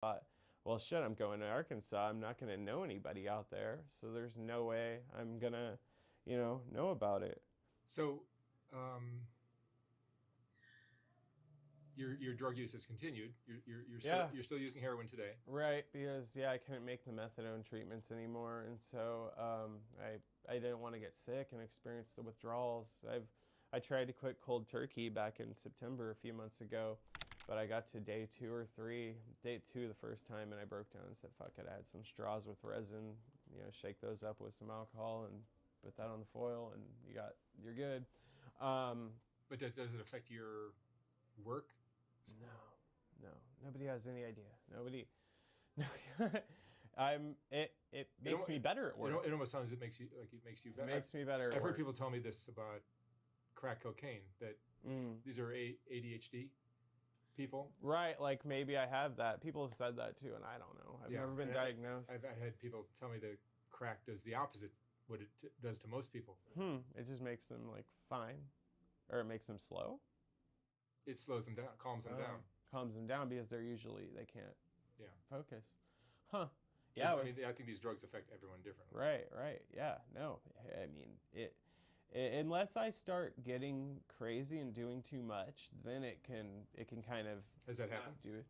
thought, well, shit, I'm going to Arkansas. I'm not going to know anybody out there. So there's no way I'm going to, know about it. So, um, your drug use has continued. Yeah, You're still using heroin today. right. Because, yeah, I couldn't make the methadone treatments anymore. And so I didn't want to get sick and experience the withdrawals. I tried to quit cold turkey back in September a few months ago, but I got to day 2 or 3, day 2 the first time, and I broke down and said, fuck it. I had some straws with resin, shake those up with some alcohol and put that on the foil, and you're good. Um, But does it affect your work? no, no, nobody has any idea. Nobody, no, it makes me better at work. It almost sounds it makes you It better. makes me better at I've heard work. people tell me this about crack cocaine, that these are ADHD people. Right, like maybe I have that. People have said that too, and I don't know. I've never been and diagnosed. I've had people tell me that crack does the opposite what it does to most people. It just makes them like fine, or it makes them slow. It slows them down, calms them down. Calms them down because they can't Yeah. focus. Huh. So, Yeah. I mean, I think these drugs affect everyone differently. Right. Right. Yeah. No. I mean, unless I start getting crazy and doing too much, then it can kind of Has that happened? do it.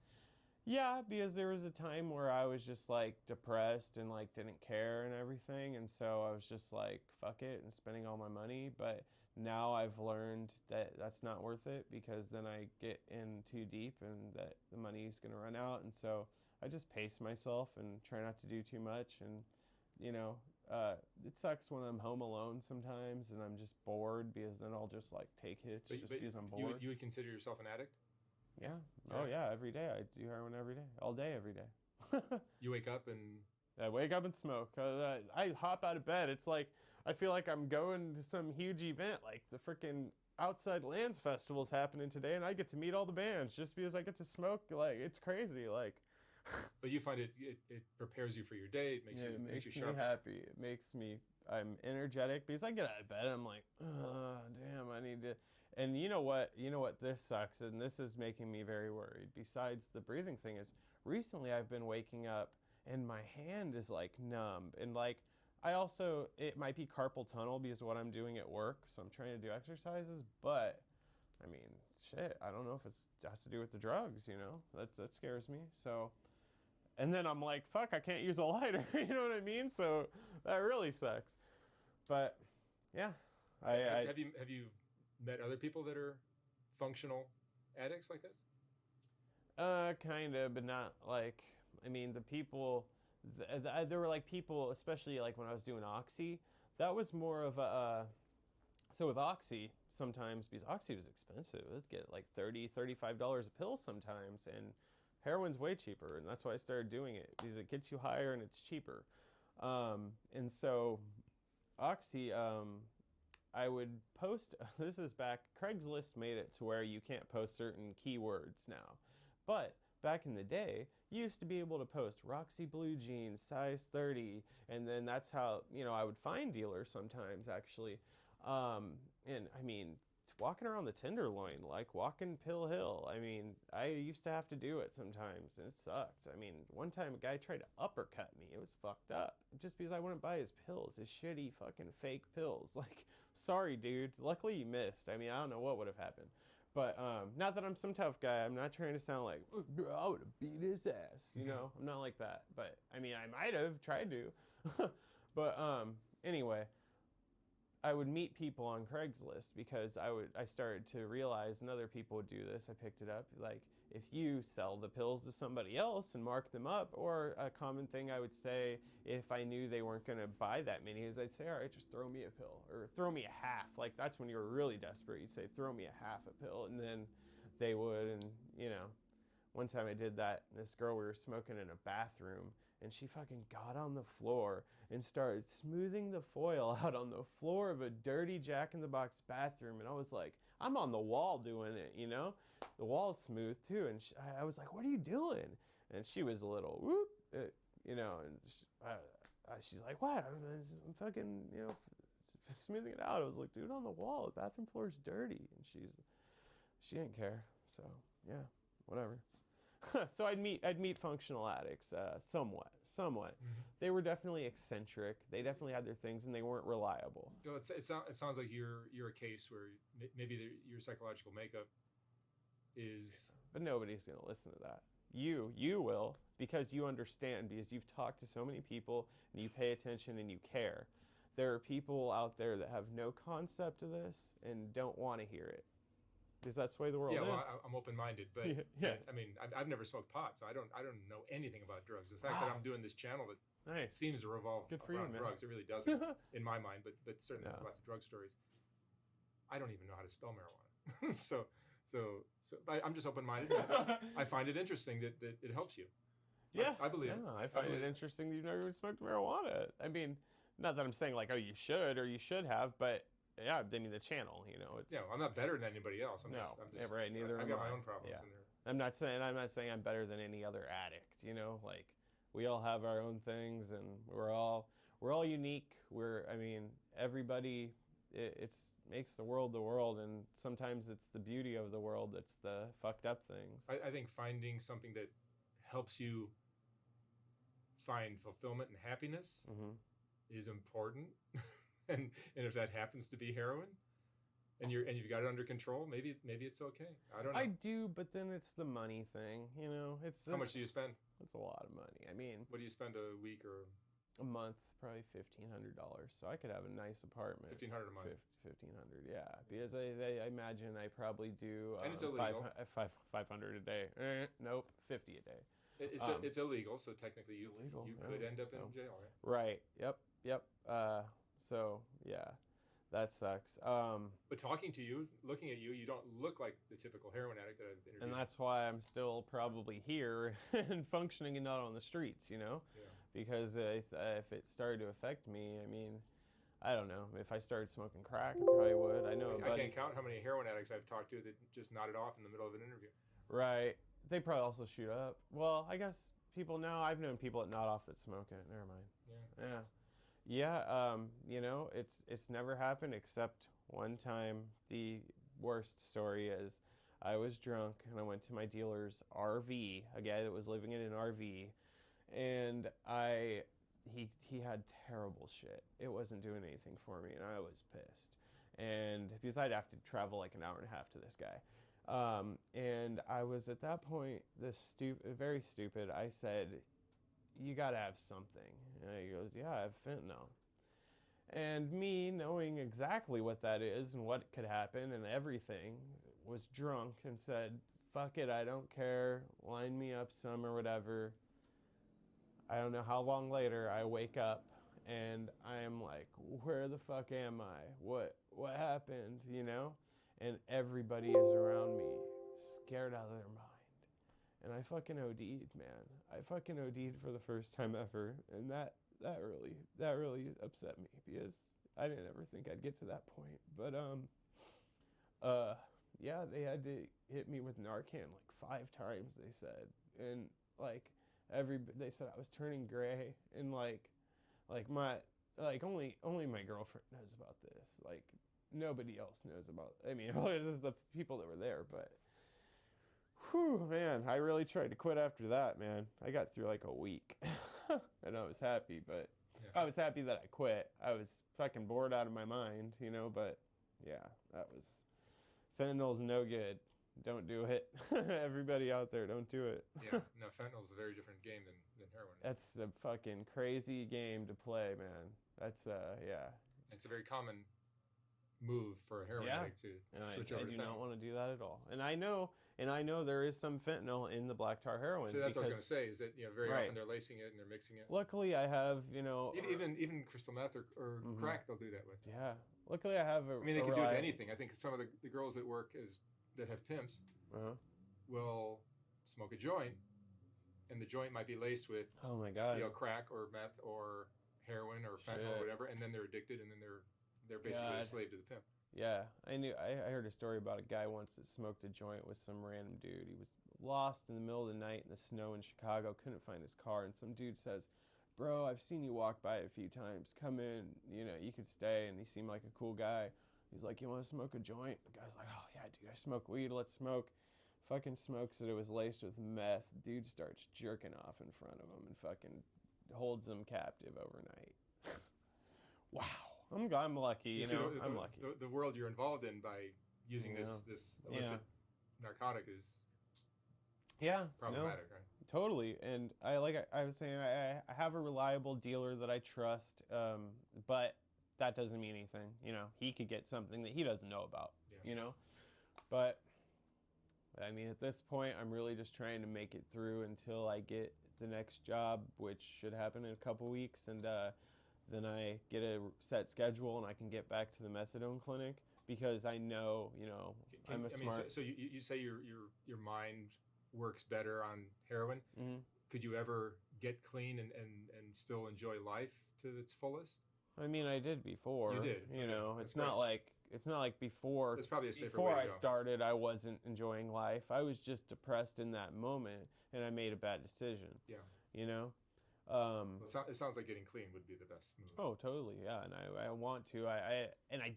Yeah, because there was a time where I was just like depressed and like didn't care and everything, and so I was just like fuck it and spending all my money. But now I've learned that that's not worth it, because then I get in too deep and that the money is going to run out, and so I just pace myself and try not to do too much. And it sucks when I'm home alone sometimes and I'm just bored, because then I'll just like take hits just because I'm bored. You would consider yourself an addict? Yeah. Oh yeah. Every day I do heroin every day, all day, every day. You wake up and I wake up and smoke. I hop out of bed. It's like I feel like I'm going to some huge event, like the freaking Outside Lands Festival's happening today, and I get to meet all the bands just because I get to smoke. Like it's crazy. Like but you find it prepares you for your day. It makes yeah, you it makes you me sharper. happy. It makes me. I'm energetic because I get out of bed and I'm like, oh, damn, I need to. And you know what? You know what? This sucks, and this is making me very worried. Besides the breathing thing, is recently I've been waking up and my hand is like numb, and like I also, it might be carpal tunnel because of what I'm doing at work. So I'm trying to do exercises, but I mean, shit, I don't know if it has to do with the drugs. That scares me. So. And then I'm like, fuck, I can't use a lighter. You know what I mean? So that really sucks. But yeah, Have you met other people that are functional addicts like this? kind of, but not like. I mean, the people. There were like people, especially like when I was doing Oxy. That was more of a. So with Oxy, sometimes, because Oxy was expensive, let's get like $30, $35 a pill sometimes, and heroin's way cheaper, and that's why I started doing it, because it gets you higher and it's cheaper. And so Oxy, I would post, this is back, Craigslist made it to where you can't post certain keywords now. But back in the day, you used to be able to post Roxy blue jeans, size 30, and then that's how, I would find dealers sometimes, actually. And I mean, walking around the Tenderloin, like walking Pill Hill. I mean, I used to have to do it sometimes, and it sucked. I mean, one time a guy tried to uppercut me. It was fucked up. Just because I wouldn't buy his pills, his shitty fucking fake pills. Like, sorry, dude. Luckily you missed. I mean, I don't know what would have happened. But not that I'm some tough guy. I'm not trying to sound like, oh, girl, I would have beat his ass. I'm not like that. But I mean, I might have tried to. But anyway, I would meet people on Craigslist because I started to realize, and other people would do this. I picked it up. Like, if you sell the pills to somebody else and mark them up, or a common thing I would say if I knew they weren't going to buy that many is I'd say, all right, just throw me a pill, or throw me a half. Like, that's when you were really desperate. You'd say, throw me a half a pill, and then they would, and one time I did that. This girl, we were smoking in a bathroom, and she fucking got on the floor and started smoothing the foil out on the floor of a dirty Jack in the Box bathroom. And I was like, I'm on the wall doing it, The wall's smooth too. And I was like, what are you doing? And she was a little, whoop, and she's like, what? I'm fucking, smoothing it out. I was like, dude, on the wall, the bathroom floor is dirty. And she didn't care. So, yeah, whatever. So I'd meet functional addicts, somewhat. Mm-hmm. They were definitely eccentric. They definitely had their things, and they weren't reliable. Well, it sounds like you're a case where maybe your psychological makeup is. But nobody's gonna listen to that. You will, because you understand, because you've talked to so many people and you pay attention and you care. There are people out there that have no concept of this and don't want to hear it, because that's the way the world is. Yeah, well, I'm open-minded, but, Yeah. but I mean, I've never smoked pot, so I don't know anything about drugs. The fact that I'm doing this channel that Nice. seems to revolve Good for you, around man. drugs, it really doesn't in my mind. But certainly No. there's lots of drug stories. I don't even know how to spell marijuana, so I'm just open-minded. I find it interesting that it helps you. Yeah, I believe it. Yeah, I find it interesting that you've never even smoked marijuana. I mean, not that I'm saying like, oh, you should or you should have, but yeah, I mean the channel, you know. It's, Yeah, I'm not better than anybody else. I'm no, just, yeah, right. Neither I am got I. my own problems Yeah. in there. I'm not saying I'm better than any other addict. You know, like we all have our own things, and we're all unique. I mean, everybody. It's makes the world, and sometimes it's the beauty of the world that's the fucked up things. I think finding something that helps you find fulfillment and happiness Mm-hmm. is important. and if that happens to be heroin, and you've got it under control, maybe it's okay. I don't know. I do, but then it's the money thing. You know, How much do you spend? It's a lot of money. I mean, What do you spend a week or a month, probably $1,500. So I could have a nice apartment. $1,500 a month? 1,500, yeah. Because I imagine I probably do And it's illegal. 500 a day. Nope, 50 a day. It's illegal, so technically you illegal, could yeah, end up so. in jail, right? Right. Yep. So yeah, that sucks. But talking to you, looking at you, you don't look like the typical heroin addict that I've interviewed. And that's why I'm still probably here and functioning and not on the streets, you know? Yeah. Because if it started to affect me, I mean, I don't know. If I started smoking crack, I probably would. I know a I buddy. can't count how many heroin addicts I've talked to that just nodded off in the middle of an interview. Right. They probably also shoot up. Well, I guess people now, I've known people that nod off that smoke it. Never mind. Yeah. Yeah. You know, it's never happened except one time. The worst story is I was drunk and I went to my dealer's RV, a guy that was living in an RV, and he had terrible shit. It wasn't doing anything for me, and I was pissed. And because I'd have to travel like an hour and a half to this guy. And I was at that point, very stupid. I said, you gotta have something. And he goes, yeah, I have fentanyl. And me knowing exactly what that is and what could happen and everything, was drunk and said, fuck it, I don't care, line me up some or whatever. I don't know how long later I wake up and I am like, where the fuck am I? What happened, you know? And everybody is around me, scared out of their mind. And I fucking OD'd, man. I fucking OD'd for the first time ever. And that really upset me because I didn't ever think I'd get to that point. But yeah, they had to hit me with Narcan like 5 times, they said. And like they said I was turning gray, and like my only my girlfriend knows about this. Like nobody else knows about. I mean, this is the people that were there, but whew, man, I really tried to quit after that, man. I got through like a week, and I was happy, but Yeah. I was happy that I quit. I was fucking bored out of my mind, you know. But yeah, that was fentanyl's no good. Don't do it. Everybody out there, don't do it. Yeah, no, fentanyl's a very different game than heroin. That's a fucking crazy game to play, man. That's yeah. It's a very common move for a heroin addict to And switch I over do to not fentanyl. want to do that at all. And I know there is some fentanyl in the black tar heroin. So that's what I was because going to say, is that very Right. often they're lacing it and they're mixing it. luckily I have, Even crystal meth or Mhm. crack, they'll do that with. yeah. Luckily I have a I mean, they a can do it to reli- anything. I think some of the girls that work that have pimps Uh-huh. will smoke a joint, and the joint might be laced with Oh my god. crack or meth or heroin or fentanyl or Shit. whatever, and then they're addicted, and then they're basically a God. slave to the pimp. Yeah, I heard a story about a guy once that smoked a joint with some random dude. He was lost in the middle of the night in the snow in Chicago, couldn't find his car, and some dude says, bro, I've seen you walk by a few times. Come in, you could stay. And he seemed like a cool guy. He's like, you want to smoke a joint? The guy's like, oh yeah, dude, I smoke weed. Let's smoke. fucking smokes it. It was laced with meth. Dude starts jerking off in front of him and fucking holds him captive overnight. Wow. I'm lucky, you know. I'm lucky. The world you're involved in by using this illicit narcotic is problematic, right? Totally. And I was saying, I have a reliable dealer that I trust, but that doesn't mean anything. You know, he could get something that he doesn't know about, you know? But, I mean, at this point, I'm really just trying to make it through until I get the next job, which should happen in a couple weeks, and then I get a set schedule and I can get back to the methadone clinic, because I know, you know, I'm smart. So you say your mind works better on heroin. Mm-hmm. Could you ever get clean and still enjoy life to its fullest? I mean, I did before. You did. You know, it's not like before. That's probably a safer before way to I go. started, I wasn't enjoying life. I was just depressed in that moment, and I made a bad decision. Yeah. You know. Well, it sounds like getting clean would be the best move. Oh, totally, yeah, and I want to. I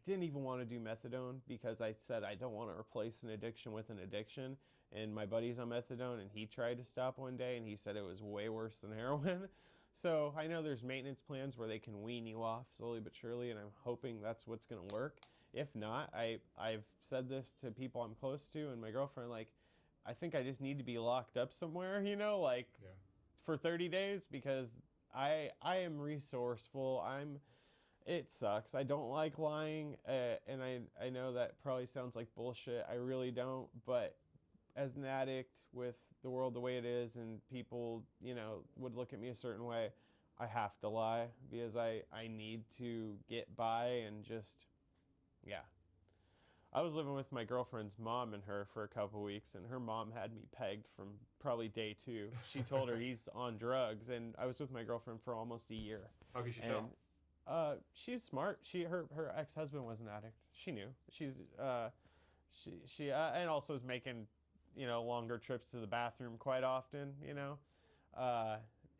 didn't even want to do methadone, because I said I don't want to replace an addiction with an addiction. And my buddy's on methadone, and he tried to stop one day, and he said it was way worse than heroin. So I know there's maintenance plans where they can wean you off slowly but surely, and I'm hoping that's what's going to work. If not, I've said this to people I'm close to and my girlfriend, like, I think I just need to be locked up somewhere, you know, like for 30 days, because I am resourceful. It sucks. I don't like lying, and I know that probably sounds like bullshit. I really don't, but as an addict, with the world the way it is, and people, you know, would look at me a certain way, I have to lie, because I need to get by and just, I was living with my girlfriend's mom and her for a couple weeks, and her mom had me pegged from probably day 2. She told her he's on drugs, and I was with my girlfriend for almost a year. How could you tell? She's smart. Her ex-husband was an addict. She knew. She and also is making, you know, longer trips to the bathroom quite often, you know.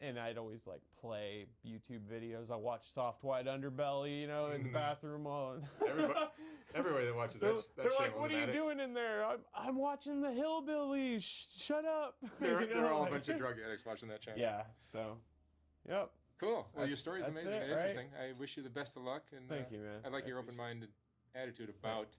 And I'd always like play YouTube videos. I watch Soft White Underbelly, you know, in the bathroom while everybody that watches they're that like, "What are you doing in there?" I'm watching the Hillbillies. Shut up. They're all a bunch of drug addicts watching that channel. Yeah. So, yep. Cool. Well, your story's amazing and interesting. Right? I wish you the best of luck. And thank you, man. I like your open-minded attitude about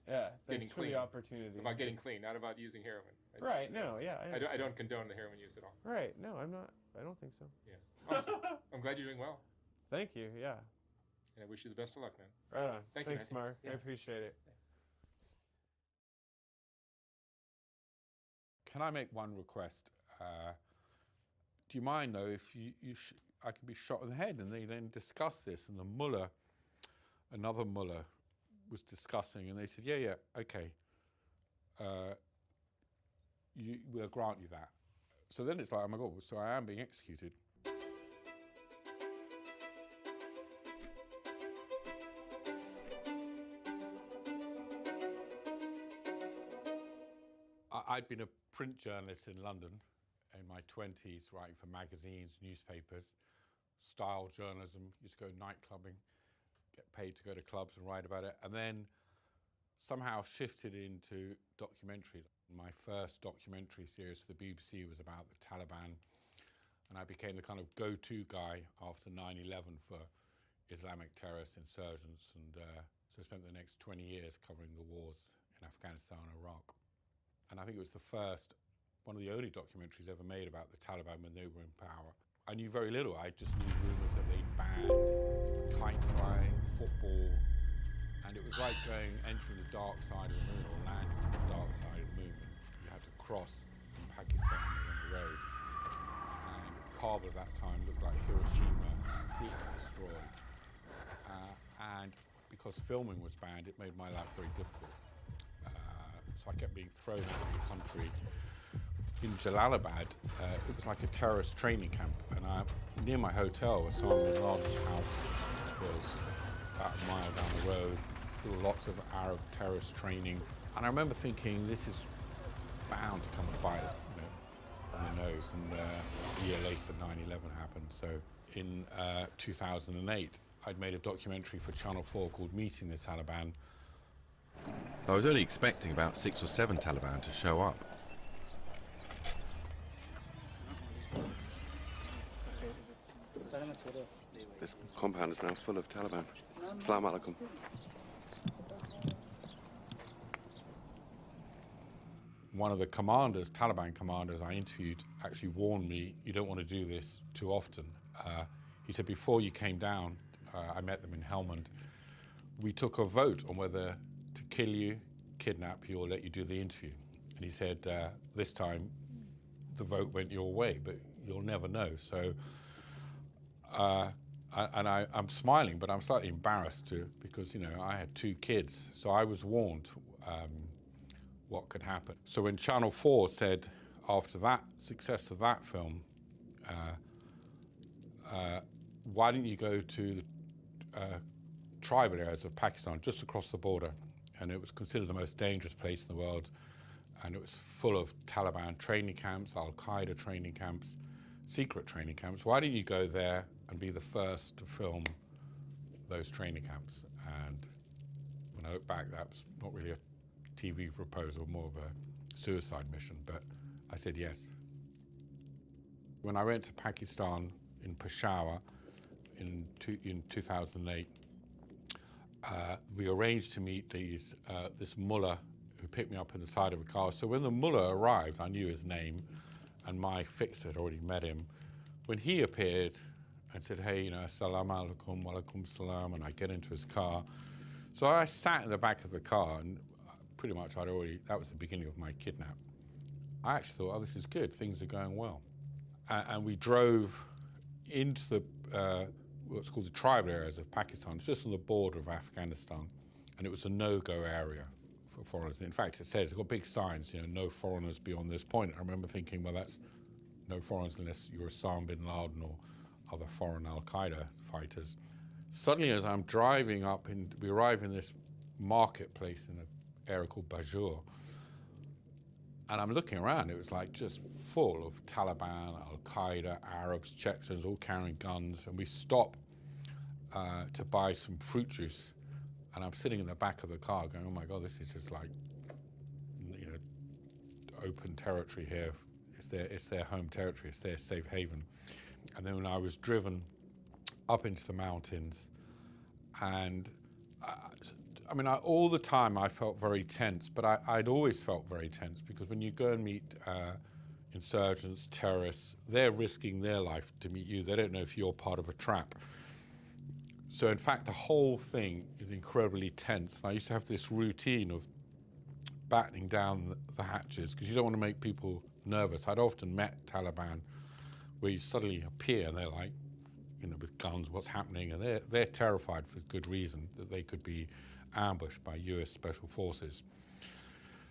getting clean. The opportunity. About getting clean, not about using heroin. Right. No. Yeah. I don't condone the heroin use at all. Right. No, I'm not. I don't think so. Yeah. Awesome. I'm glad you're doing well. Thank you. Yeah. And I wish you the best of luck, man. Right on. Thanks, Mark. Yeah. I appreciate it. Can I make one request? Do you mind, though, if I could be shot in the head, and they then discuss this, and the mullah, another mullah, was discussing, and they said, yeah, okay, we'll grant you that. So then it's like, oh my God, so I am being executed. I'd been a print journalist in London in my 20s, writing for magazines, newspapers, style journalism, used to go nightclubbing, get paid to go to clubs and write about it, and then somehow shifted into documentaries. My first documentary series for the BBC was about the Taliban, and I became the kind of go-to guy after 9/11 for Islamic terrorist insurgents, and so I spent the next 20 years covering the wars in Afghanistan and Iraq. And I think it was one of the only documentaries ever made about the Taliban when they were in power. I knew very little. I just knew rumours that they banned kite flying, football, and it was like entering the dark side of the moon, or landing on the dark side of the moon. You had to cross from Pakistan on the road. And Kabul at that time looked like Hiroshima, completely destroyed. And because filming was banned, it made my life very difficult. So I kept being thrown out of the country. In Jalalabad, it was like a terrorist training camp, and near my hotel was Osama bin Laden's house. Was about a mile down the road. There were lots of Arab terrorist training, and I remember thinking, this is bound to come and bite us, on the nose. And a year later, 9/11 happened. So in 2008, I'd made a documentary for Channel 4 called Meeting the Taliban. I was only expecting about 6 or 7 Taliban to show up. This compound is now full of Taliban. Assalamu alaikum. One of the commanders, Taliban commanders I interviewed, actually warned me, you don't want to do this too often. He said, before you came down, I met them in Helmand, we took a vote on whether to kill you, kidnap you, or let you do the interview. And he said, this time the vote went your way, but you'll never know. So, I'm smiling, but I'm slightly embarrassed too, because, you know, I had 2 kids, so I was warned what could happen. So when Channel 4 said, after that success of that film, why didn't you go to the tribal areas of Pakistan, just across the border? And it was considered the most dangerous place in the world, and it was full of Taliban training camps, Al-Qaeda training camps, secret training camps. Why didn't you go there and be the first to film those training camps? And when I look back, that was not really a TV proposal, more of a suicide mission, but I said yes. When I went to Pakistan in Peshawar in 2008, we arranged to meet this mullah who picked me up in the side of a car. So when the mullah arrived, I knew his name, and my fixer had already met him. When he appeared and said, hey, you know, assalamu alaikum, wa alaikum salam, and I get into his car. So I sat in the back of the car, and pretty much that was the beginning of my kidnap. I actually thought, oh, this is good, things are going well. And we drove into the, what's called the tribal areas of Pakistan. It's just on the border of Afghanistan, and it was a no-go area for foreigners. In fact, it says, it's got big signs, you know, no foreigners beyond this point. I remember thinking, well, that's no foreigners unless you're Osama bin Laden or other foreign Al-Qaeda fighters. Suddenly, as I'm driving up, we arrive in this marketplace in an area called Bajur, and I'm looking around, it was like just full of Taliban, Al-Qaeda, Arabs, Chechens, all carrying guns, and we stop to buy some fruit juice, and I'm sitting in the back of the car going, oh my God, this is just like, you know, open territory here. It's their home territory, it's their safe haven. And then when I was driven up into the mountains, and I mean, all the time I felt very tense, but I'd always felt very tense, because when you go and meet insurgents, terrorists, they're risking their life to meet you. They don't know if you're part of a trap. So in fact, the whole thing is incredibly tense. And I used to have this routine of battening down the hatches, because you don't want to make people nervous. I'd often met Taliban where you suddenly appear and they're like, you know, with guns, what's happening? And they're terrified for good reason that they could be ambushed by US Special Forces.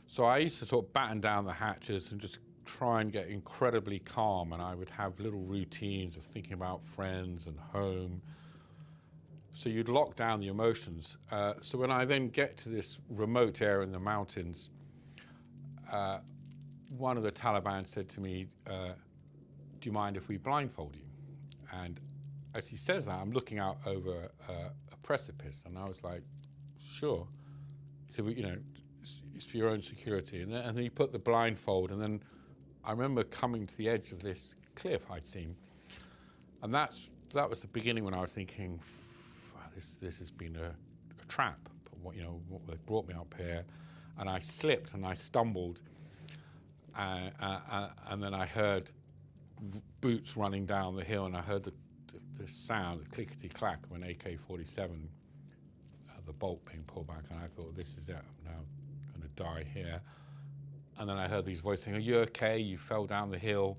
So I used to sort of batten down the hatches and just try and get incredibly calm, and I would have little routines of thinking about friends and home. So you'd lock down the emotions. So when I then get to this remote area in the mountains, one of the Taliban said to me, do you mind if we blindfold you? And as he says that, I'm looking out over a precipice, and I was like, sure. He said, well, you know, it's for your own security. And then he put the blindfold, and then I remember coming to the edge of this cliff I'd seen. And that was the beginning when I was thinking, wow, this has been a trap. But they brought me up here, and I slipped and I stumbled, and then I heard boots running down the hill, and I heard the sound, the clickety-clack of an AK-47, the bolt being pulled back, and I thought, this is it, I'm now going to die here. And then I heard these voices saying, are you okay? You fell down the hill.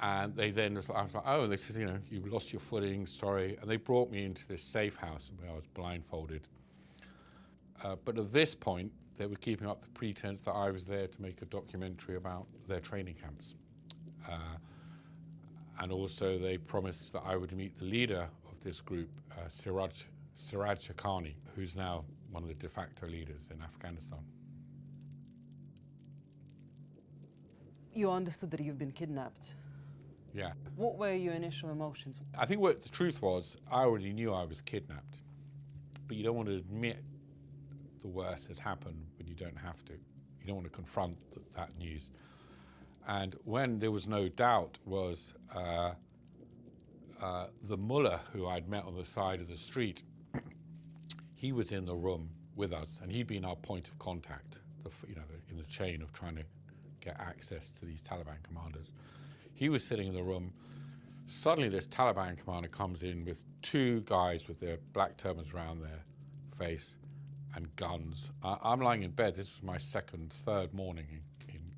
And I was like, oh, and they said, you know, you lost your footing, sorry. And they brought me into this safe house where I was blindfolded. But at this point, they were keeping up the pretense that I was there to make a documentary about their training camps. And also they promised that I would meet the leader of this group, Siraj Haqqani, who's now one of the de facto leaders in Afghanistan. You understood that you've been kidnapped. Yeah. What were your initial emotions? I think what the truth was, I already knew I was kidnapped, but you don't want to admit the worst has happened when you don't have to. You don't want to confront that news. And when there was no doubt was the mullah who I'd met on the side of the street, he was in the room with us, and he'd been our point of contact, in the chain of trying to get access to these Taliban commanders. He was sitting in the room. Suddenly this Taliban commander comes in with two guys with their black turbans around their face and guns. I'm lying in bed. This was my third morning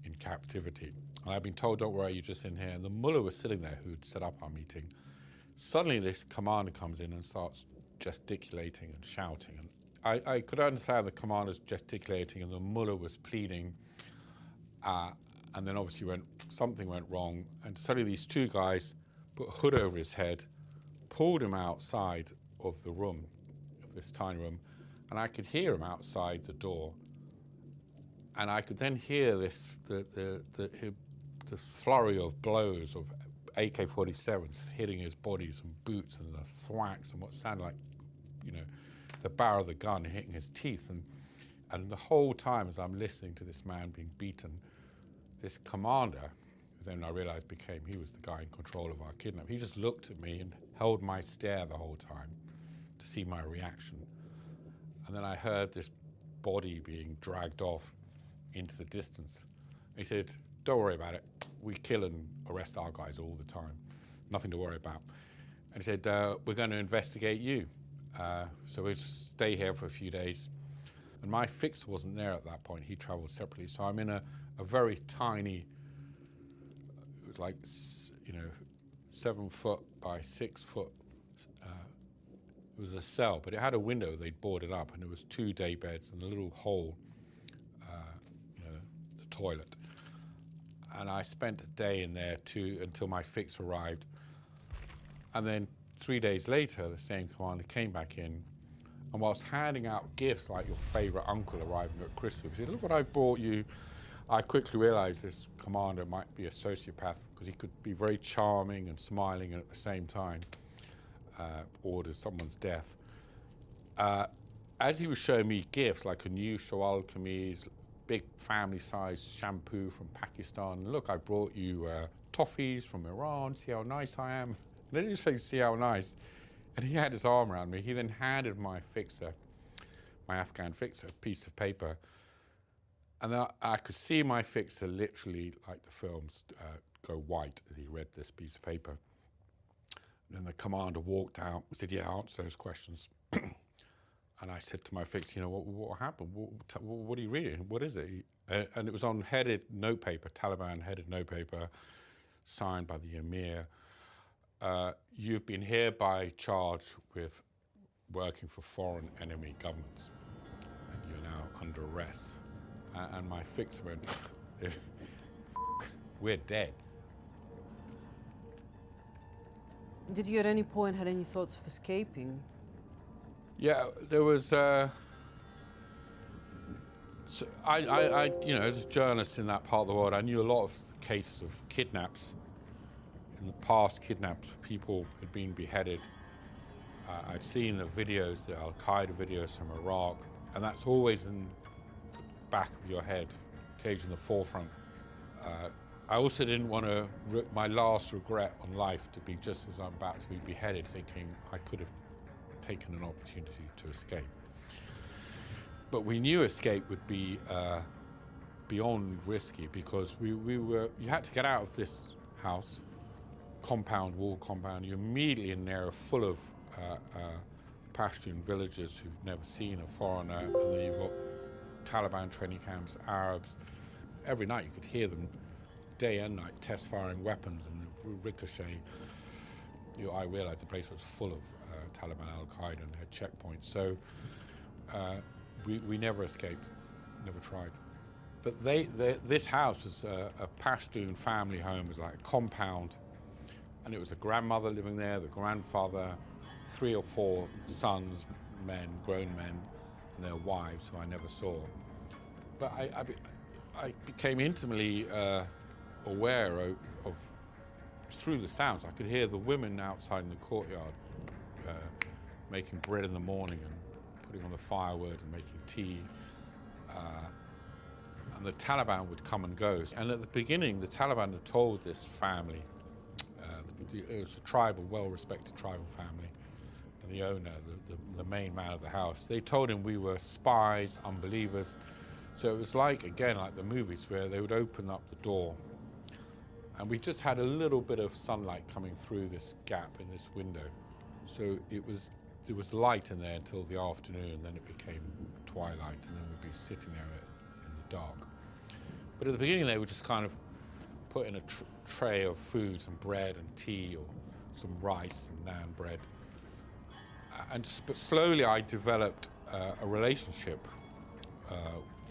in captivity. And I've been told, don't worry, you're just in here. And the mullah was sitting there who'd set up our meeting. Suddenly this commander comes in and starts gesticulating and shouting. And I could understand the commander's gesticulating and the mullah was pleading. And then obviously something went wrong. And suddenly these two guys put a hood over his head, pulled him outside of the room, of this tiny room, and I could hear him outside the door. And I could then hear the flurry of blows of AK-47s hitting his bodies and boots, and the thwacks and what sounded like, the barrel of the gun hitting his teeth. And the whole time as I'm listening to this man being beaten, this commander, who then I realized he was the guy in control of our kidnap, he just looked at me and held my stare the whole time to see my reaction. And then I heard this body being dragged off into the distance. He said, don't worry about it. We kill and arrest our guys all the time. Nothing to worry about. And he said, we're going to investigate you. So we'll just stay here for a few days. And my fixer wasn't there at that point. He traveled separately. So I'm in a very tiny, it was like, 7 foot by 6 foot. It was a cell, but it had a window. They'd boarded up, and there was 2 day beds and a little hole, the toilet. And I spent a day in there until my fix arrived. And then 3 days later, the same commander came back in, and whilst handing out gifts like your favorite uncle arriving at Christmas, he said, look what I brought you. I quickly realized this commander might be a sociopath because he could be very charming and smiling and at the same time order someone's death. As he was showing me gifts like a new Shawal kameez, big family-sized shampoo from Pakistan. Look, I brought you toffees from Iran. See how nice I am. And then you say, see how nice. And he had his arm around me. He then handed my Afghan fixer, a piece of paper. And then I could see my fixer literally, like the films, go white as he read this piece of paper. And then the commander walked out and said, yeah, answer those questions. And I said to my fixer, what happened? What are you reading? What is it? And it was on headed notepaper, Taliban headed notepaper, signed by the Emir. You've been hereby charged with working for foreign enemy governments, and you're now under arrest. And my fixer went, we're dead. Did you at any point had any thoughts of escaping? Yeah, there was. So I, as a journalist in that part of the world, I knew a lot of cases of kidnaps. In the past, kidnaps, people had been beheaded. I'd seen the videos, the Al-Qaeda videos from Iraq, and that's always in the back of your head, occasionally in the forefront. I also didn't want to, my last regret on life to be just as I'm about to be beheaded, thinking I could have taken an opportunity to escape. But we knew escape would be beyond risky because you had to get out of this house, wall compound. You're immediately in an area full of Pashtun villagers who've never seen a foreigner, and then you've got Taliban training camps, Arabs. Every night you could hear them day and night test firing weapons and ricochet. I realized the place was full of Taliban, Al-Qaeda, and had checkpoints. So we never escaped, never tried. But this house was a Pashtun family home. It was like a compound, and it was a grandmother living there, the grandfather, 3 or 4 sons, grown men, and their wives, who I never saw. But I became intimately aware of, through the sounds, I could hear the women outside in the courtyard making bread in the morning and putting on the firewood and making tea. And the Taliban would come and go. And at the beginning, the Taliban had told this family, the it was a tribal, well-respected tribal family. And the owner, the main man of the house, they told him we were spies, unbelievers. So it was like, again, like the movies where they would open up the door and we just had a little bit of sunlight coming through this gap in this window. So there was light in there until the afternoon, then it became twilight, and then we'd be sitting there in the dark. But at the beginning they would just kind of put in a tray of food, some bread and tea, or some rice and naan bread. But slowly I developed a relationship,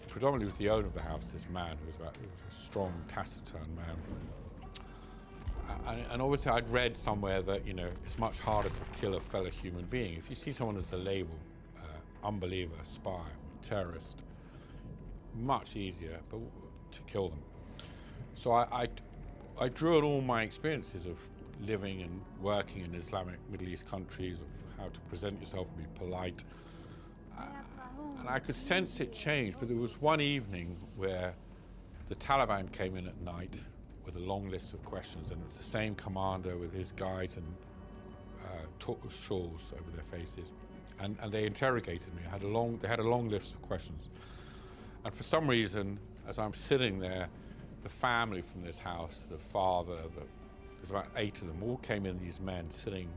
predominantly with the owner of the house, this man who was a strong, taciturn man. And obviously I'd read somewhere that, you know, it's much harder to kill a fellow human being. If you see someone as a label, unbeliever, spy, or terrorist, much easier to kill them. So I drew on all my experiences of living and working in Islamic Middle East countries, of how to present yourself and be polite. And I could sense it change, but there was one evening where the Taliban came in at night with a long list of questions, and it was the same commander with his guys and shawls over their faces, and they interrogated me. They had a long list of questions, and for some reason, as I'm sitting there, the family from this house, the father, there's about 8 of them, all came in, these men sitting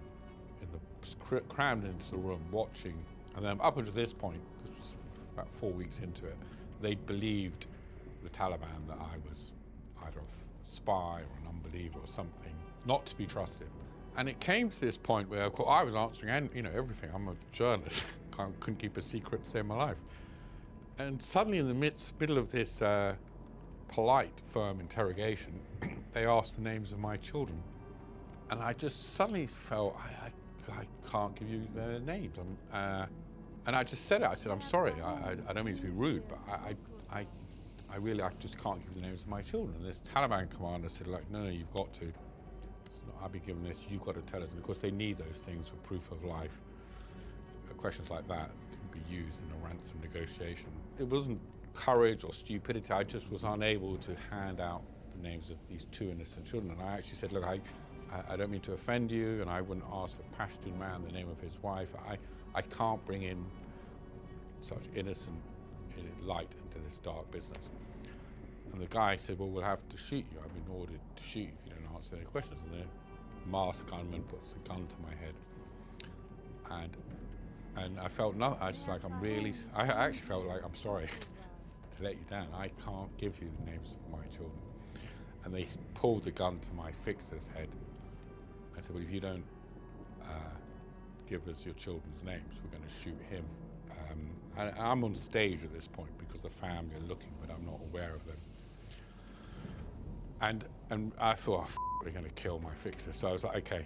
crammed into the room watching, and then up until this point, this was about 4 weeks into it, they'd believed the Taliban that I was either a spy or an unbeliever or something, not to be trusted. And it came to this point where, of course, I was answering, you know, everything. I'm a journalist, couldn't keep a secret to save my life. And suddenly, in the middle of this polite, firm interrogation, they asked the names of my children, and I just suddenly felt I can't give you their names. And I just said it. I said, I'm sorry. I don't mean to be rude, but I just can't give the names of my children. And this Taliban commander said, like, no, you've got to. I'll be given this, you've got to tell us. And of course, they need those things for proof of life. Questions like that can be used in a ransom negotiation. It wasn't courage or stupidity. I just was unable to hand out the names of these 2 innocent children. And I actually said, look, I don't mean to offend you, and I wouldn't ask a Pashtun man the name of his wife. I can't bring in such innocent light into this dark business. And the guy said, well, we'll have to shoot you. I've been ordered to shoot you if you don't answer any questions. And the masked gunman puts a gun to my head. And I felt nothing. I actually felt like, I'm sorry to let you down. I can't give you the names of my children. And they pulled the gun to my fixer's head. I said, well, if you don't give us your children's names, we're going to shoot him. I'm on stage at this point because the family are looking, but I'm not aware of them. And I thought, they're going to kill my fixer. So I was like, okay.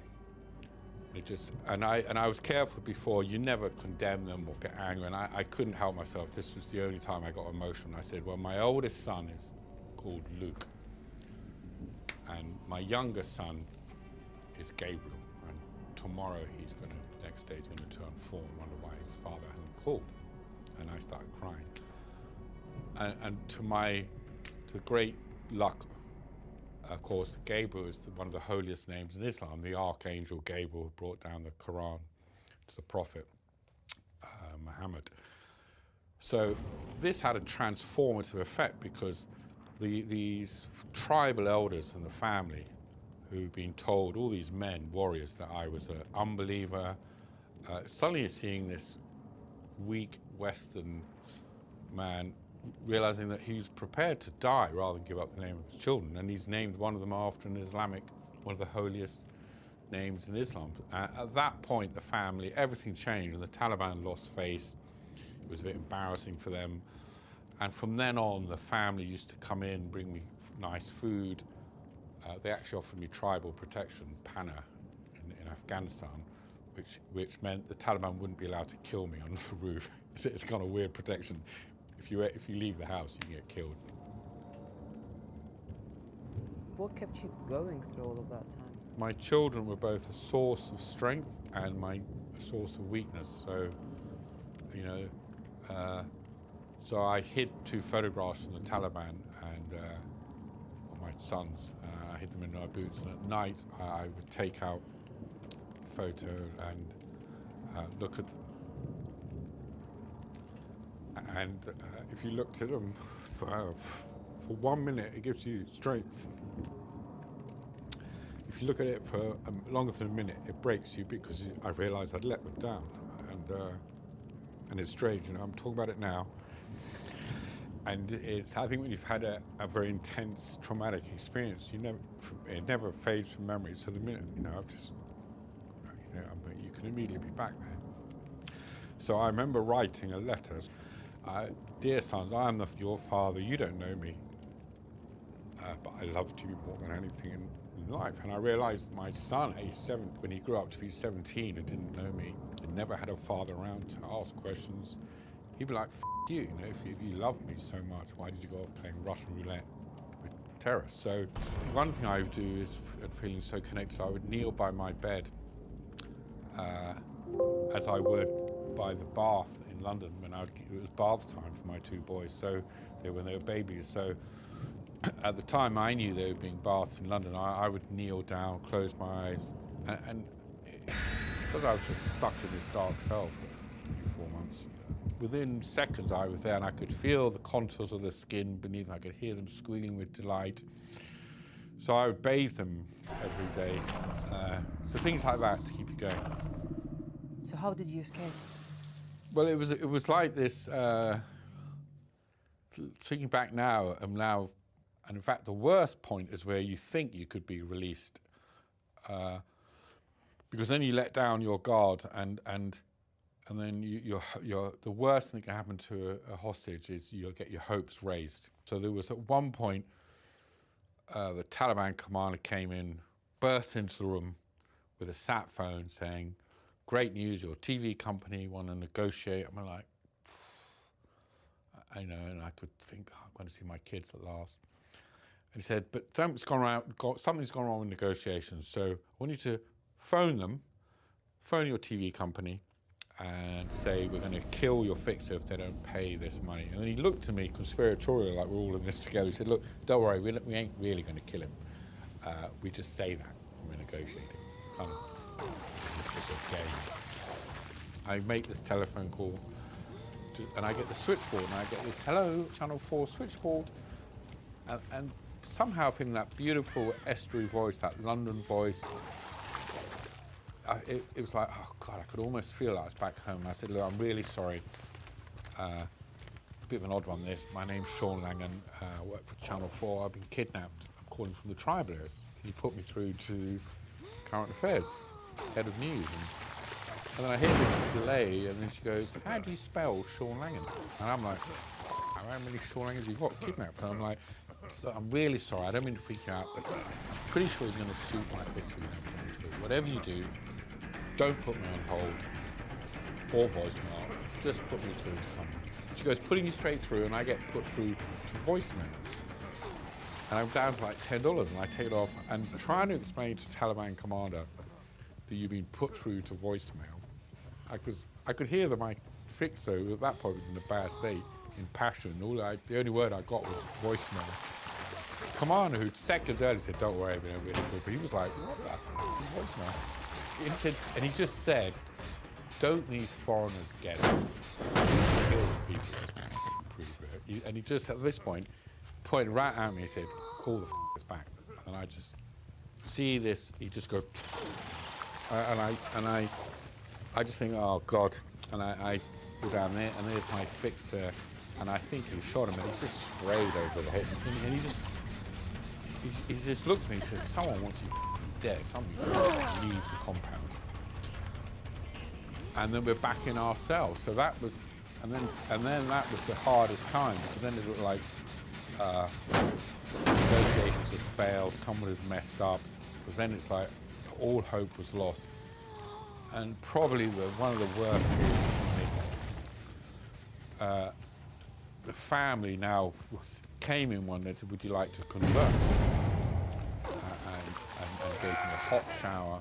And I was careful before. You never condemn them or get angry. And I couldn't help myself. This was the only time I got emotional. I said, well, my oldest son is called Luke, and my youngest son is Gabriel. And tomorrow next day he's going to turn 4 and wonder why his father hasn't called. And I started crying. And to great luck, of course, Gabriel is one of the holiest names in Islam. The Archangel Gabriel brought down the Quran to the Prophet Muhammad. So this had a transformative effect because these tribal elders and the family who've been told, all these men, warriors, that I was an unbeliever, suddenly seeing this weak Western man realizing that he's prepared to die rather than give up the name of his children, and he's named one of them after an Islamic, one of the holiest names in Islam. At that point, the family, everything changed, and the Taliban lost face. It was a bit embarrassing for them. And from then on, the family used to come in, bring me nice food. They actually offered me tribal protection, PANA, in Afghanistan, which meant the Taliban wouldn't be allowed to kill me on the roof. It's kind of weird protection. If you leave the house, you can get killed. What kept you going through all of that time? My children were both a source of strength and my source of weakness. So, you know, so I hid 2 photographs from the Taliban, and my sons. I hid them in my boots, and at night I would take out a photo and look at them. And if you looked at them for 1 minute, it gives you strength. If you look at it for longer than a minute, it breaks you, because I realised I'd let them down. And it's strange, you know, I'm talking about it now. And I think when you've had a very intense traumatic experience, it never fades from memory. So the minute, you know, you can immediately be back there. So I remember writing a letter. Dear sons, I am your father, you don't know me, but I loved you more than anything in life. And I realized my son, age 7, when he grew up to be 17 and didn't know me, and never had a father around to ask questions, he'd be like, F you, you know, if you loved me so much, why did you go off playing Russian roulette with terrorists? So one thing I would do is, feeling so connected, I would kneel by my bed, as I would by the bath in London when it was bath time for my 2 boys, so when they were babies. So at the time I knew they were being bathed in London, I would kneel down, close my eyes, and because I was just stuck in this dark cell for 4 months, within seconds I was there, and I could feel the contours of the skin beneath. I could hear them squealing with delight. So I would bathe them every day. So things like that to keep you going. So how did you escape? Well, it was like this. Thinking back now, and in fact, the worst point is where you think you could be released, because then you let down your guard, and then you're the worst thing that can happen to a hostage is you'll get your hopes raised. So there was at one point, the Taliban commander came in, burst into the room with a sat phone saying, "Great news, your TV company want to negotiate." I'm like, I know, and I could think, I'm going to see my kids at last. And he said, but something's gone wrong with negotiations, so I want you to phone your TV company, and say, we're going to kill your fixer if they don't pay this money. And then he looked at me conspiratorial, like we're all in this together. He said, look, don't worry, we ain't really going to kill him. We just say that when we're negotiating. It's just a game. I make this telephone call, and I get the switchboard, and I get this, hello, Channel 4 switchboard. And somehow feeling that beautiful estuary voice, that London voice, it was like, oh God, I could almost feel I was back home. And I said, look, I'm really sorry. A bit of an odd one, this. My name's Sean Langan. I work for Channel 4. I've been kidnapped. I'm calling from the tribal areas. Can you put me through to Current Affairs, head of news? And then I hear this delay, and then she goes, how do you spell Sean Langan? And I'm like, how many Sean Langans you got kidnapped? And I'm like, look, I'm really sorry. I don't mean to freak you out, but I'm pretty sure he's going to shoot my fixer. Whatever you do, don't put me on hold or voicemail. Just put me through to someone. She goes, putting you straight through, and I get put through to voicemail. And I'm down to like $10, and I take it off, and trying to explain to Taliban commander that you've been put through to voicemail. I could hear that my fixer, at that point, was in a bad state, in passion. The only word I got was voicemail. Commander, who seconds earlier said, don't worry, I've been over here, but he was like, what the voicemail? And he just said, don't these foreigners get it? Kill people. And he just, at this point, pointed right at me and said, call the f***ers back. And I just see this, he just goes, and I just think, oh God. And I go down there, and there's my fixer, and I think he shot him, and he's just sprayed over the head. And he just looked at me and says, someone wants you dead, somebody leave the compound. And then we're back in our cell. So that was, and then that was the hardest time, because then it looked like negotiations had failed, someone had messed up, because then it's like all hope was lost. And probably one of the worst periods for me. The family now came in one day and said, would you like to convert? And gave me a hot shower.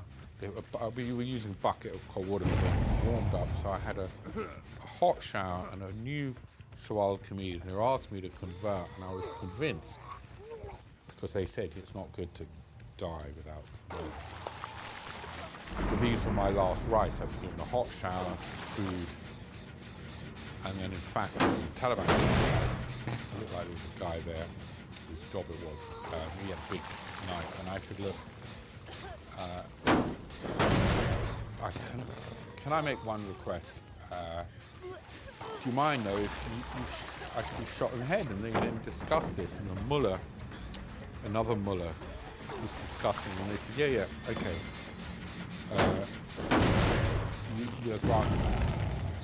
We were using a bucket of cold water, warmed up, so I had a hot shower and a new Shawal kameez, and they asked me to convert, and I was convinced, because they said it's not good to die without food. But these were my last rites. I was given a hot shower, food, and then in fact, the Taliban, it looked like there was a guy there whose job it was. He had a big knife, and I said, look, can I make one request? Do you mind though if I could be shot in the head? And they then discussed this, and the mullah, another mullah, was discussing, and they said, yeah, okay. You're granted.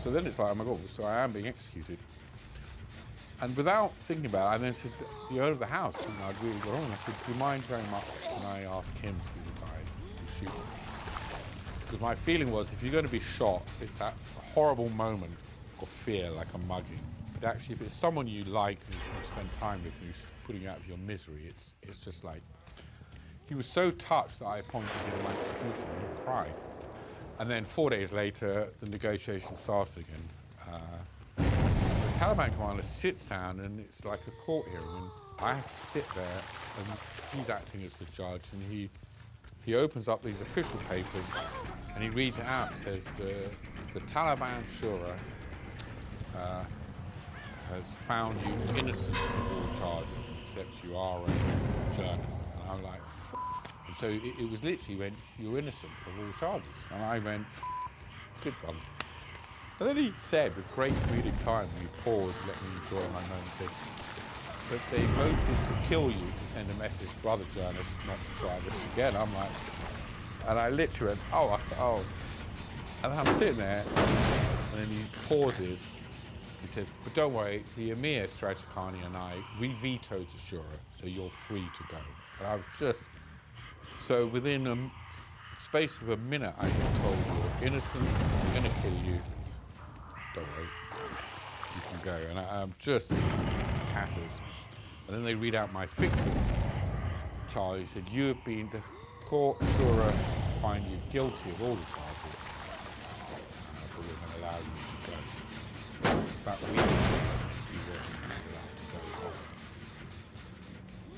So then it's like, oh my God, so I am being executed. And without thinking about it, I then said, the owner of the house, I'd really got on, I said, do you mind very much when I ask him to be the guy to shoot me? Because my feeling was, if you're going to be shot, it's that horrible moment of fear, like a mugging. But actually, if it's someone you like and you spend time with, and you're putting you out of your misery, it's just like, he was so touched that I appointed him my executioner, and he cried. And then 4 days later, the negotiations started again. The Taliban commander sits down, and it's like a court hearing, and I have to sit there, and he's acting as the judge, and he opens up these official papers, and he reads it out. It says the Taliban Shura has found you innocent of all charges, except you are a journalist. And I'm like, and so it was literally when you're innocent of all charges, and I went, good one. And then he said, with great comedic time, and he paused, let me enjoy my moment, that they voted to kill you to send a message to other journalists not to try this again. I'm like, and I literally went, oh. And I'm sitting there, and then he pauses. He says, but don't worry, the Emir Strajikhani and I, we vetoed the Shura, so you're free to go. And I was just, so within a space of a minute, I just told you, you're innocent, we're going to kill you. Don't worry, you can go. And I'm just in tatters. And then they read out my fixes. Charlie said, you have been, the court Shura find you guilty of all the charges, but we're going to allow you to go. That week, you weren't allowed to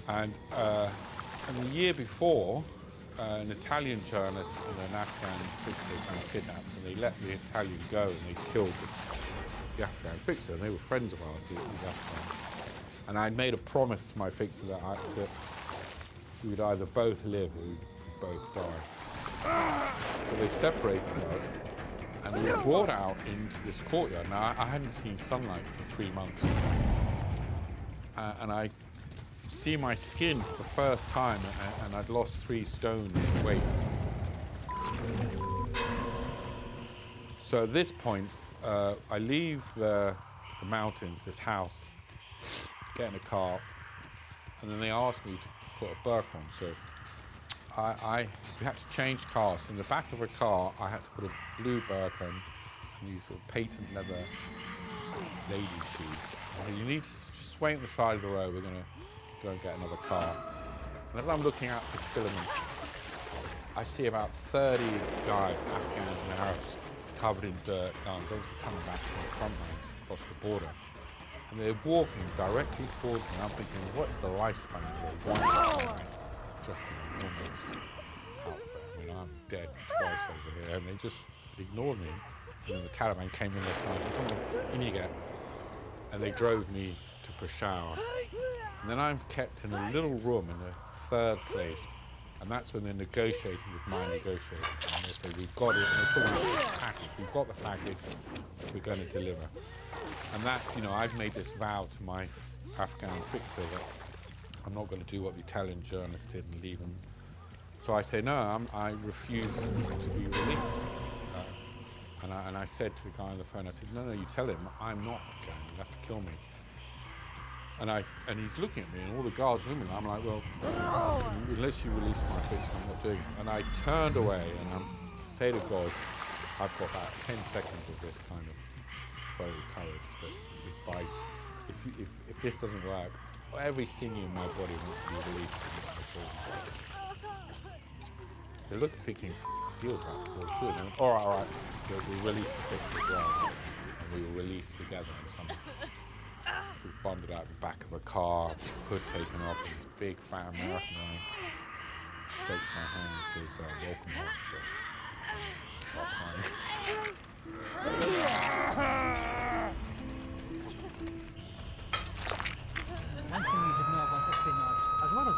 go. And the year before, an Italian journalist and an Afghan fixer were kidnapped, and they let the Italian go, and they killed the Afghan fixer, and they were friends of ours, the Afghans. And I made a promise to my fixer that we would either both live or we'd both die. So they separated us, and we were brought out into this courtyard. Now, I hadn't seen sunlight for 3 months, and I see my skin for the first time, and I'd lost 3 stone in weight. So at this point, I leave the mountains, this house, get in a car, and then they asked me to put a burqa on. So we had to change cars. In the back of a car, I had to put a blue burqa on, and these sort of patent leather lady shoes. And you need to just wait on the side of the road. We're going to go and get another car. And as I'm looking out this filament, I see about 30 guys, Afghans and Arabs, covered in dirt, guns, obviously coming back from the front lines across the border. And they're walking directly towards me. I'm thinking, what is the lifespan of one guy dressed in a normal outfit? I mean, I'm dead twice over here, and they just ignored me. And then the Taliban came in this time and said, come on, in you get. And they drove me to Peshawar. And then I'm kept in a little room in the 3rd place. And that's when they're negotiating with my negotiators. And they say, we've got it, and they're talking about the package. We've got the package, we're going to deliver. And that's, I've made this vow to my Afghan fixer that I'm not going to do what the Italian journalist did and leave him. So I say, no, I refuse to be released. And I said to the guy on the phone, I said, no, you tell him, I'm not Afghan, you have to kill me. And he's looking at me, and all the guards with me, and I'm like, well, unless you release my fixer, I'm not doing it. And I turned away, and I say to God, I've got about 10 seconds of this kind of courage, that if this doesn't work, every sinew in my body wants to be released. They look thinking, steals that, well, sure, all right, we'll release the fixer as well, and we will release together in some was bundled out the back of a car, hood taken off, and this big fat American guy shakes my hand and says, welcome home, sir. Start crying. One thing you should know about espionage, as well as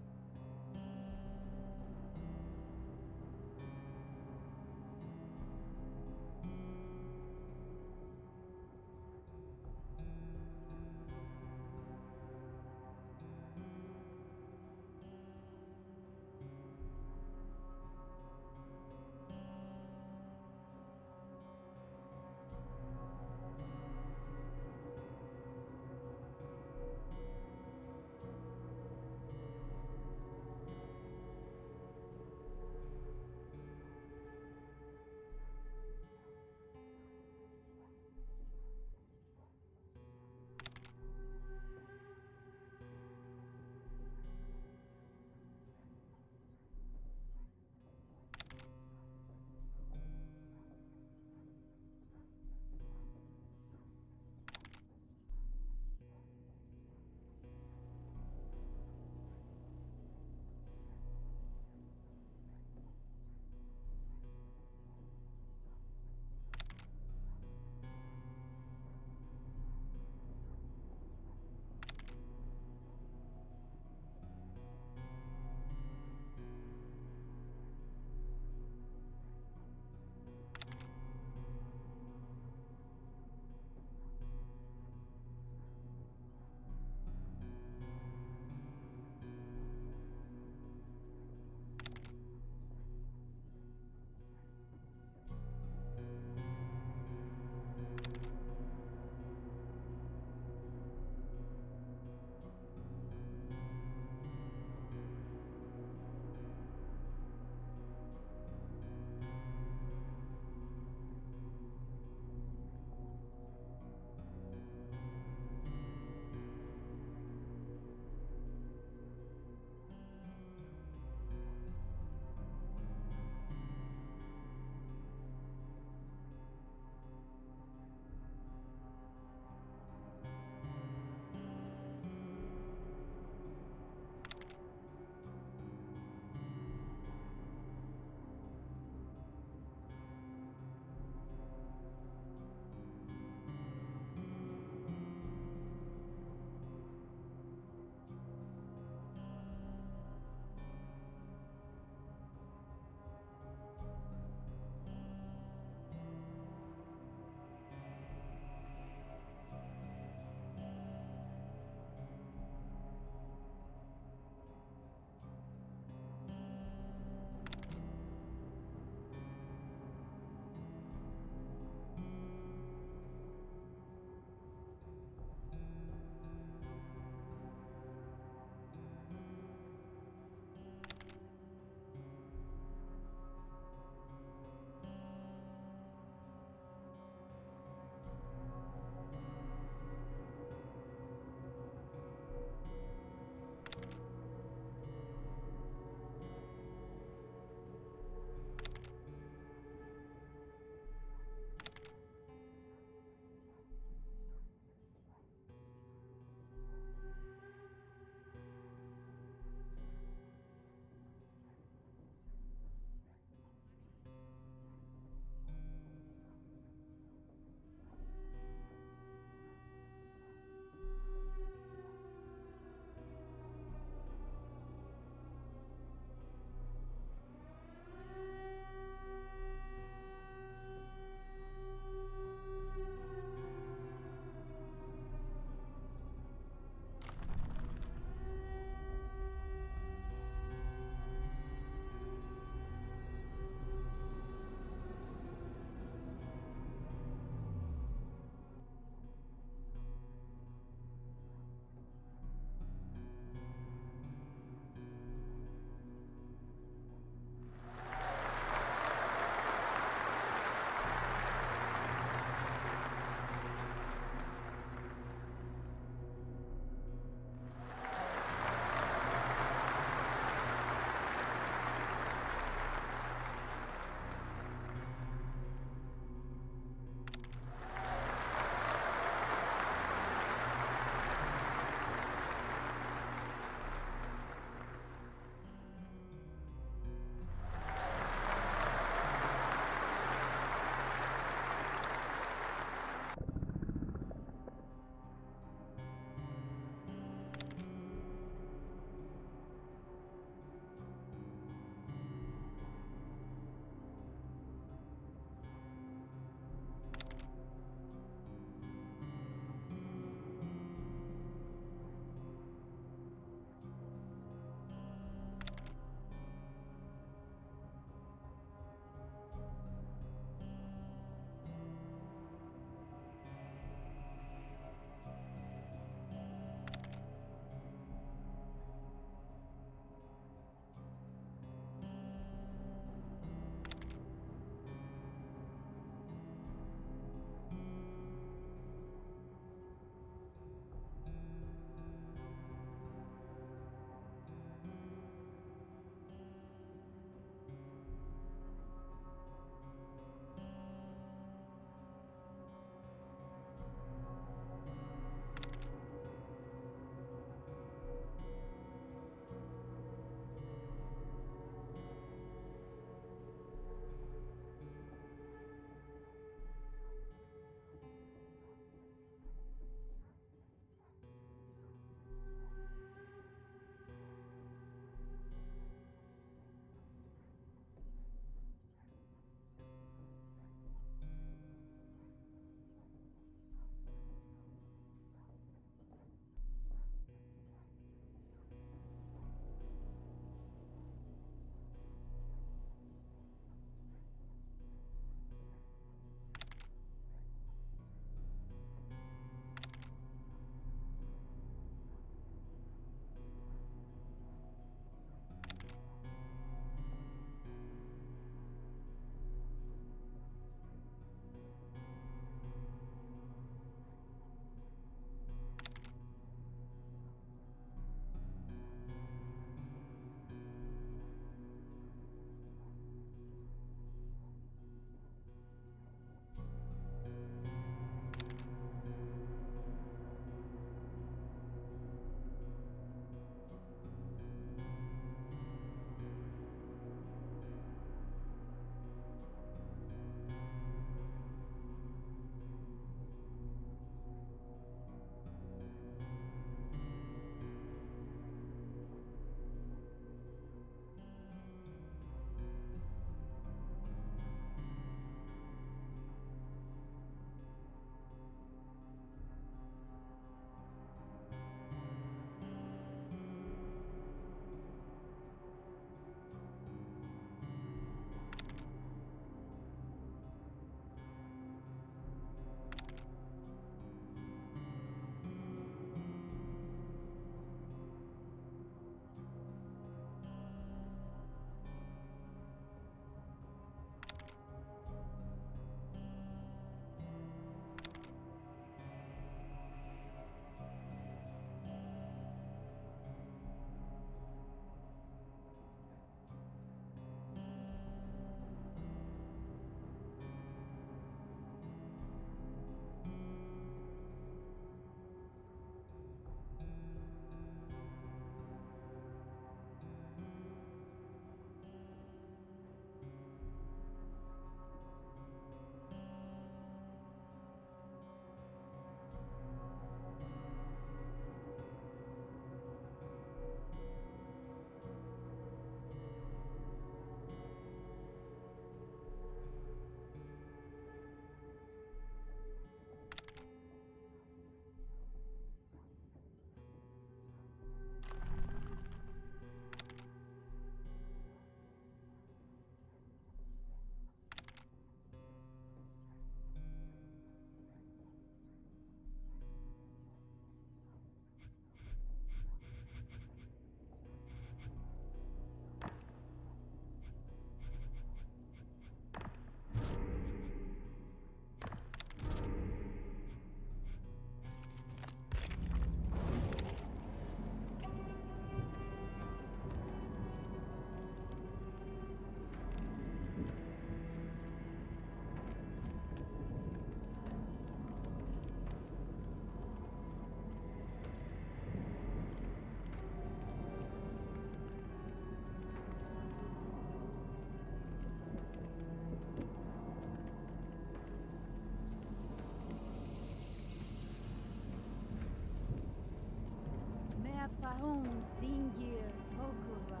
Fahum Dingir Hokuba.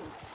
Oh.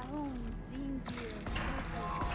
Fahun Dingir Okurva.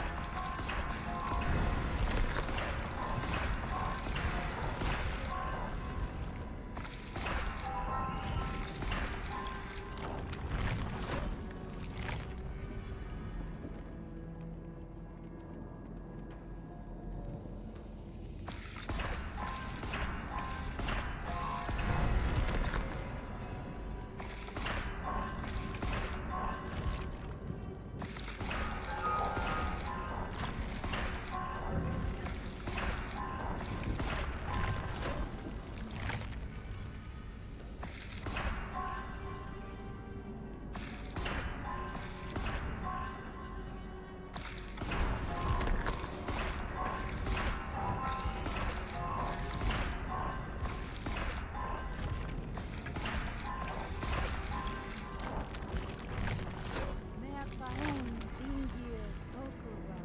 Mea Fahun Dingir Okurva.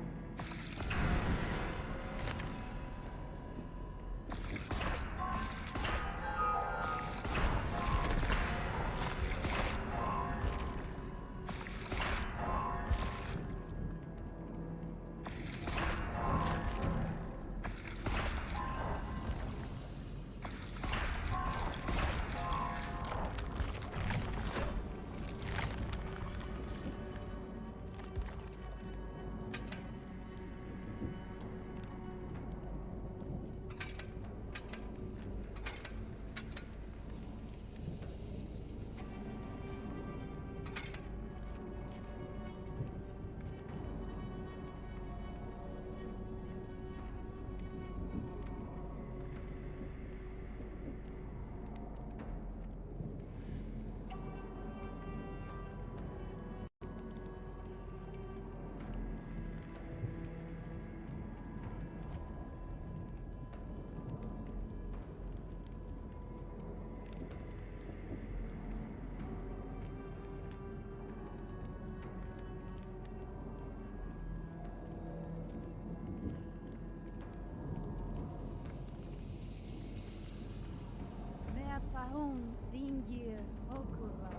Mea Fahun Dingir Okurva.